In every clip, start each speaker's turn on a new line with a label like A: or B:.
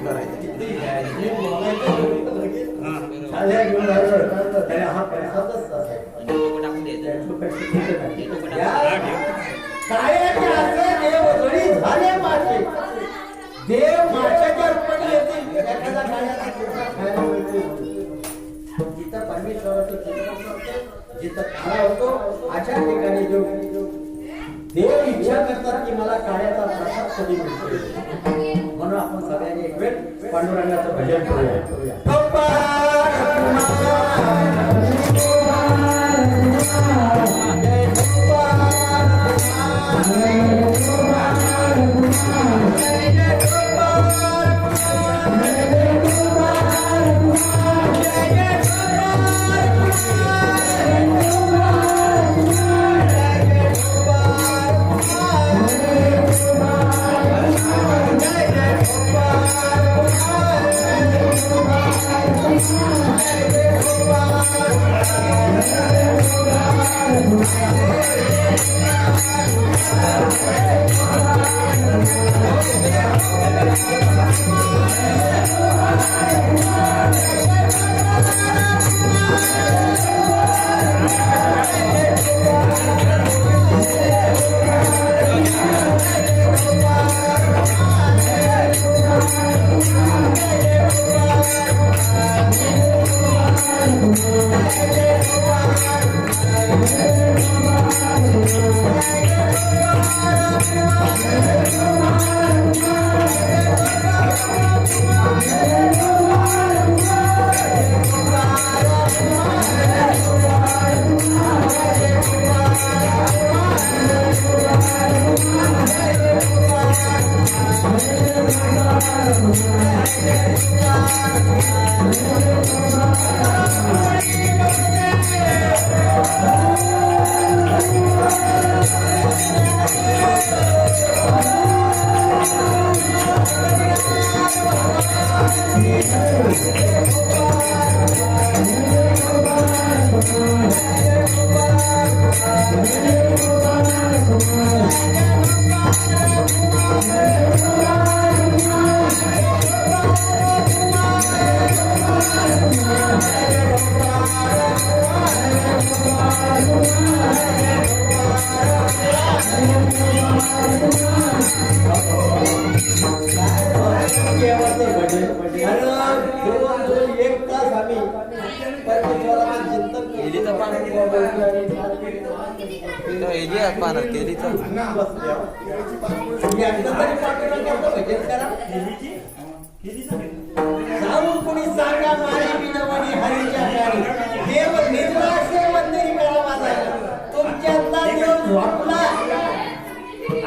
A: करायचं.
B: देव माशाच्या रूपाने येतील. एखादा काळ्याचा कुत्रा खायला मिळतो. जिथं परमेश्वराचं चिंतन करतो, जिथं काळा होतो, अशा ठिकाणी जो देव इच्छा करतात की मला काळ्याचा प्रसाद कधी मिळतो. म्हणून आपण सगळ्यांनी एक वेळ पांडुरंगाचं भजन करूया.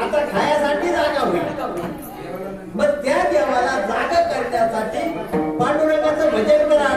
B: आता खायासाठी जागा होईल. मग त्या देवाला जागा करण्यासाठी पांडुरंगाचं भजन करा.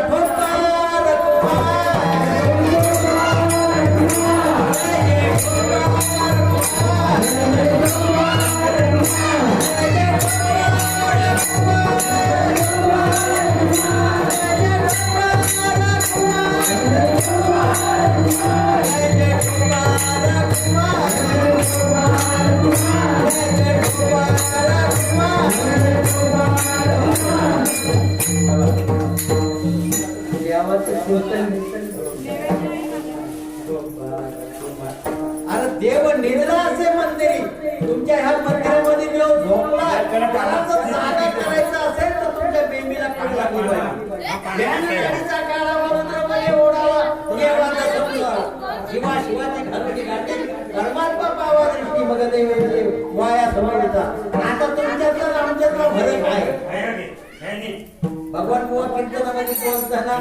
B: अरे देव निद्रा असे मंदिरी. तुमच्या ह्या मंदिरामध्ये देव झोपला, त्याला जर जागा करायचं असेल तर तुमच्या बेंबीला काढ लागली पाहिजे. काळामध्ये ओढावा देवाचा शब्द शिवा शिवाची घरटी घाटी परमात्मा पावा दृष्टी मग देव वाया समजता. आता तुमच्यातला आमच्यातला फरक आहे. भगवान बुवा कीर्तनामध्ये बोलताना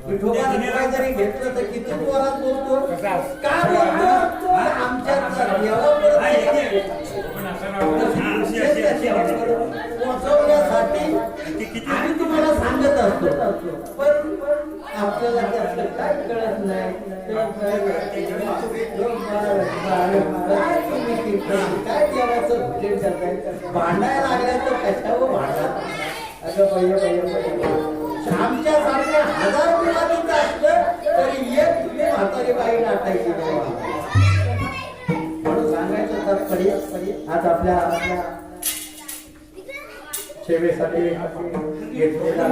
B: विठोबा जरी घेतलं तर किती जोरात बोलतो. का बोलतो? आमच्यातला पोहोचवण्यासाठी आम्ही तुम्हाला सांगत असतो. पण आपल्याला त्यातलं काय कळत नाही. काय देवाचं भजन करताय? भांडायला लागल्या तर कशावर भांडा? आमच्या सारख्या हजार मुलांचं असलं तरी एक म्हातारी बाई नाटायची नाही. म्हणून सांगायचं तात्पर्य आज आपल्या सेवेसाठी घेतलेला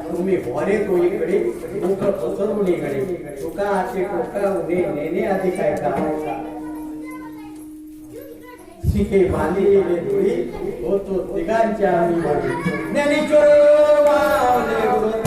B: तुम्ही भरे तो इकडे मुख पसरून इकडे तुका हाती टोका उभे नेणे आधी काय करायचा शिके बांधलेले डोळी होतो तिघांच्या आम्ही बळी ज्ञानेश्वर माऊली गुरु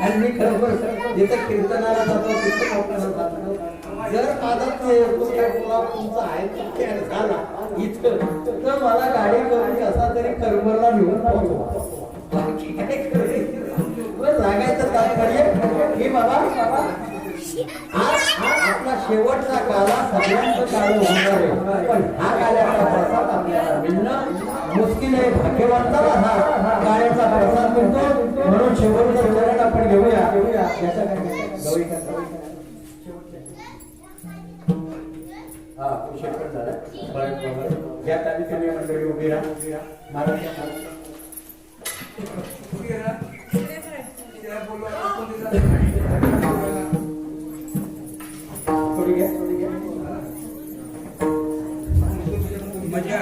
B: आणि खरोखर जिथे कीर्तनाला जातो तिथे लोकांना जातो जर माझा तुमचा आहे झाला इथं तर मला गाडी करून कसा तरी करमरला घेऊन पोहोचवा बाकी काय सांगायचं तात्पर्य की बाबा आपला शेवटचा काला सगळ्यांचं काळ होणार आहे पण हा काल्याचा प्रसाद आपल्याला मिळणं मुश्किल आहे भाग्यवंताला हा काळ्याचा प्रसाद मिळतो म्हणून शेवटचं चरण आपण घेऊया याचा काय गवळी हा उशीर पण झाला या ताली तुम्ही मंडळी उभी राहा थोडी घ्या म्हणजे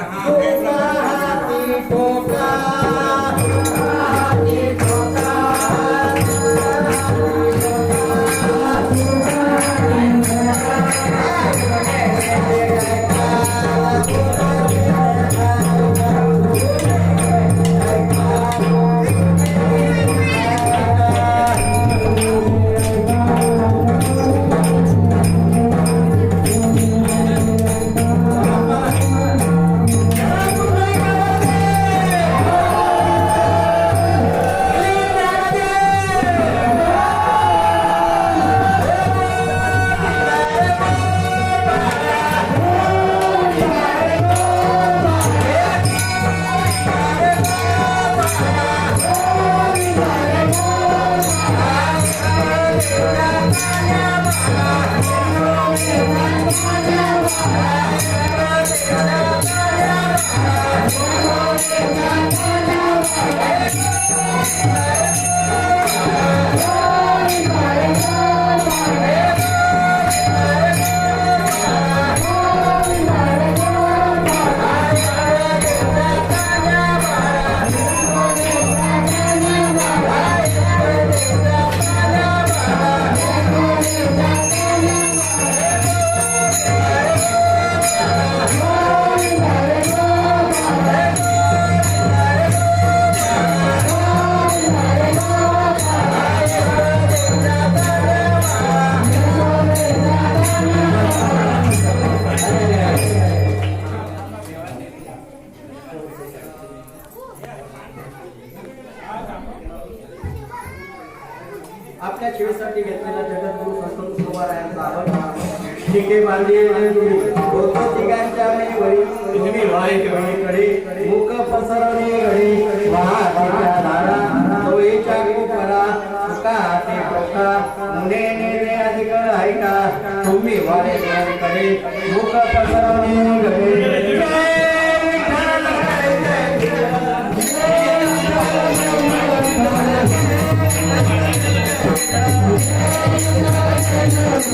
B: आपल्या शिवेसाठी घेतलेला जगद्गुरु संत तुकोबारायांचा आभार शिके बांधलेले होतो तिघांच्या मी वरी तुम्ही व्हाय कडे मुख पसरवणे घडे महादेवच्या धारा सोयीच्या कोपरा तुका ते कोका मुने नेरे अधिक ऐका तुम्ही व्हाय कडे मुख पसरवणे घडे Thank you.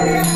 A: Yeah.